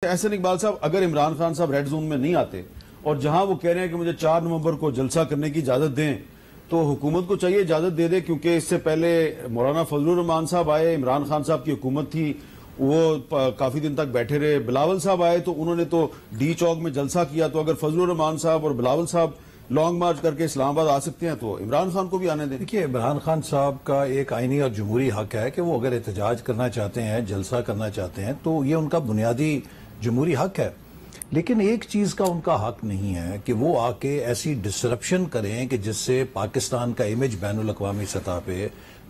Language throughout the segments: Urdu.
احسن اقبال صاحب اگر عمران خان صاحب ریڈ زون میں نہیں آتے اور جہاں وہ کہہ رہے ہیں کہ مجھے 4 نومبر کو جلسہ کرنے کی اجازت دیں تو حکومت کو چاہیے اجازت دے دے، کیونکہ اس سے پہلے مولانا فضل الرحمان صاحب آئے، عمران خان صاحب کی حکومت تھی، وہ کافی دن تک بیٹھے رہے، بلاول صاحب آئے تو انہوں نے تو ڈی چوک میں جلسہ کیا، تو اگر فضل الرحمان صاحب اور بلاول صاحب لانگ مارچ کر کے اسلام آباد آ سکتے ہیں تو عمران خان کو بھی آنے دیں۔ دیکھیے، عمران خان صاحب کا ایک آئینی اور جمہوری حق ہے کہ وہ اگر احتجاج کرنا چاہتے ہیں، جلسہ کرنا چاہتے ہیں تو یہ ان کا بنیادی جمہوری حق ہے، لیکن ایک چیز کا ان کا حق نہیں ہے کہ وہ آ کے ایسی ڈسرپشن کریں کہ جس سے پاکستان کا امیج بین الاقوامی سطح پہ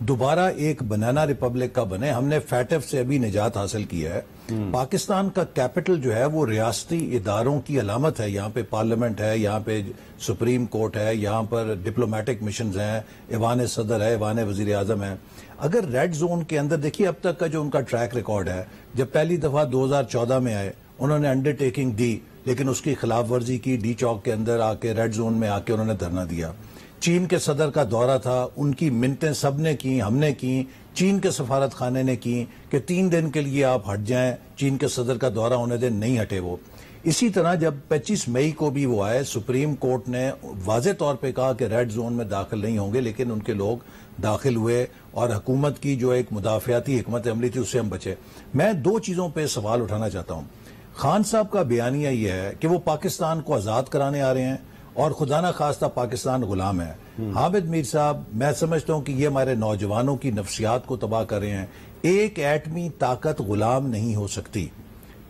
دوبارہ ایک بنانا ریپبلک کا بنے۔ ہم نے فیٹف سے ابھی نجات حاصل کیا ہے۔ پاکستان کا کیپٹل جو ہے وہ ریاستی اداروں کی علامت ہے، یہاں پہ پارلیمنٹ ہے، یہاں پہ سپریم کورٹ ہے، یہاں پر ڈپلومیٹک مشنز ہیں، ایوان صدر ہے، ایوان وزیر اعظم ہے۔ اگر ریڈ زون کے اندر دیکھیے اب تک کا جو ان کا ٹریک ریکارڈ ہے، جب پہلی دفعہ 2014 میں آئے انہوں نے انڈر ٹیکنگ دی لیکن اس کی خلاف ورزی کی، ڈی چوک کے اندر آ کے ریڈ زون میں آ کے انہوں نے دھرنا دیا۔ چین کے صدر کا دورہ تھا، ان کی منتیں سب نے کی، ہم نے کی، چین کے سفارت خانے نے کی کہ 3 دن کے لیے آپ ہٹ جائیں، چین کے صدر کا دورہ ہونے دیں، نہیں ہٹے وہ۔ اسی طرح جب 25 مئی کو بھی وہ آئے، سپریم کورٹ نے واضح طور پہ کہا کہ ریڈ زون میں داخل نہیں ہوں گے، لیکن ان کے لوگ داخل ہوئے اور حکومت کی جو ایک مدافعاتی حکمت عملی تھی اس سے ہم بچے۔ میں 2 چیزوں پہ سوال اٹھانا چاہتا ہوں۔ خان صاحب کا بیانیہ یہ ہے کہ وہ پاکستان کو آزاد کرانے آ رہے ہیں اور خدا نہ خواستہ پاکستان غلام ہے۔ حامد میر صاحب، میں سمجھتا ہوں کہ یہ ہمارے نوجوانوں کی نفسیات کو تباہ کر رہے ہیں۔ ایک ایٹمی طاقت غلام نہیں ہو سکتی۔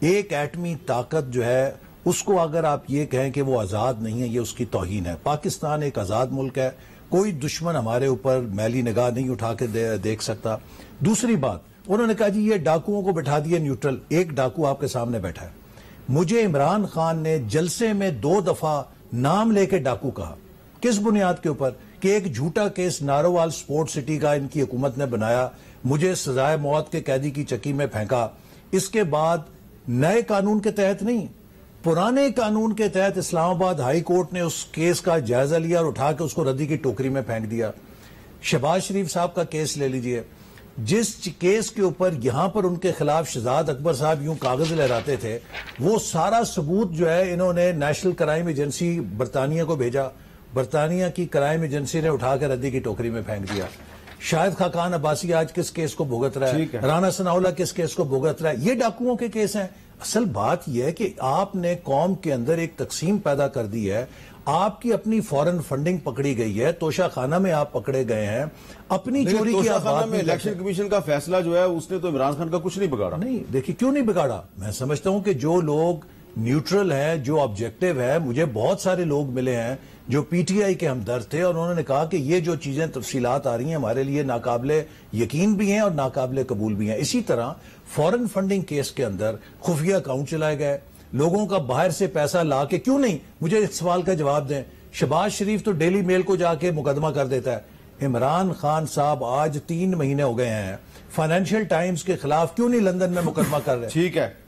ایک ایٹمی طاقت جو ہے اس کو اگر آپ یہ کہیں کہ وہ آزاد نہیں ہے، یہ اس کی توہین ہے۔ پاکستان ایک آزاد ملک ہے، کوئی دشمن ہمارے اوپر میلی نگاہ نہیں اٹھا کے دیکھ سکتا۔ دوسری بات، انہوں نے کہا جی یہ ڈاکوؤں کو بٹھا دیے نیوٹرل، ایک ڈاکو آپ کے سامنے بیٹھا ہے۔ مجھے عمران خان نے جلسے میں 2 دفعہ نام لے کے ڈاکو کہا۔ کس بنیاد کے اوپر؟ کہ ایک جھوٹا کیس نارووال سپورٹ سٹی کا ان کی حکومت نے بنایا، مجھے سزائے موت کے قیدی کی چکی میں پھینکا۔ اس کے بعد نئے قانون کے تحت نہیں، پرانے قانون کے تحت اسلام آباد ہائی کورٹ نے اس کیس کا جائزہ لیا اور اٹھا کے اس کو ردی کی ٹوکری میں پھینک دیا۔ شہباز شریف صاحب کا کیس لے لیجئے، جس کیس کے اوپر یہاں پر ان کے خلاف شہزاد اکبر صاحب یوں کاغذ لہراتے تھے، وہ سارا ثبوت جو ہے انہوں نے نیشنل کرائم ایجنسی برطانیہ کو بھیجا، برطانیہ کی کرائم ایجنسی نے اٹھا کے ردی کی ٹوکری میں پھینک دیا۔ شاہد خاقان عباسی آج کس کیس کو بھگت رہا ہے، رانا ثناءاللہ کس کیس کو بھگت رہا ہے، یہ ڈاکوؤں کے کیس ہیں۔ اصل بات یہ ہے کہ آپ نے قوم کے اندر ایک تقسیم پیدا کر دی ہے، آپ کی اپنی فورن فنڈنگ پکڑی گئی ہے، توشہ خانہ میں آپ پکڑے گئے ہیں، اپنی چوری کی آپ بات میں۔ الیکشن کمیشن کا فیصلہ جو ہے اس نے تو عمران خان کا کچھ نہیں بگاڑا۔ نہیں، دیکھیے کیوں نہیں بگاڑا؟ میں سمجھتا ہوں کہ جو لوگ نیوٹرل ہیں، جو آبجیکٹیو ہے، مجھے بہت سارے لوگ ملے ہیں جو پی ٹی آئی کے ہمدرد تھے اور انہوں نے کہا کہ یہ جو چیزیں تفصیلات آ رہی ہیں ہمارے لیے ناقابل یقین بھی ہیں اور ناقابل قبول بھی ہیں۔ اسی طرح فورن فنڈنگ کیس کے اندر خفیہ اکاؤنٹ چلائے گئے، لوگوں کا باہر سے پیسہ لا کے، کیوں نہیں؟ مجھے اس سوال کا جواب دیں۔ شہباز شریف تو ڈیلی میل کو جا کے مقدمہ کر دیتا ہے، عمران خان صاحب آج 3 مہینے ہو گئے ہیں، فائنینشیل ٹائمز کے خلاف کیوں نہیں لندن میں مقدمہ کر رہے؟ ٹھیک ہے۔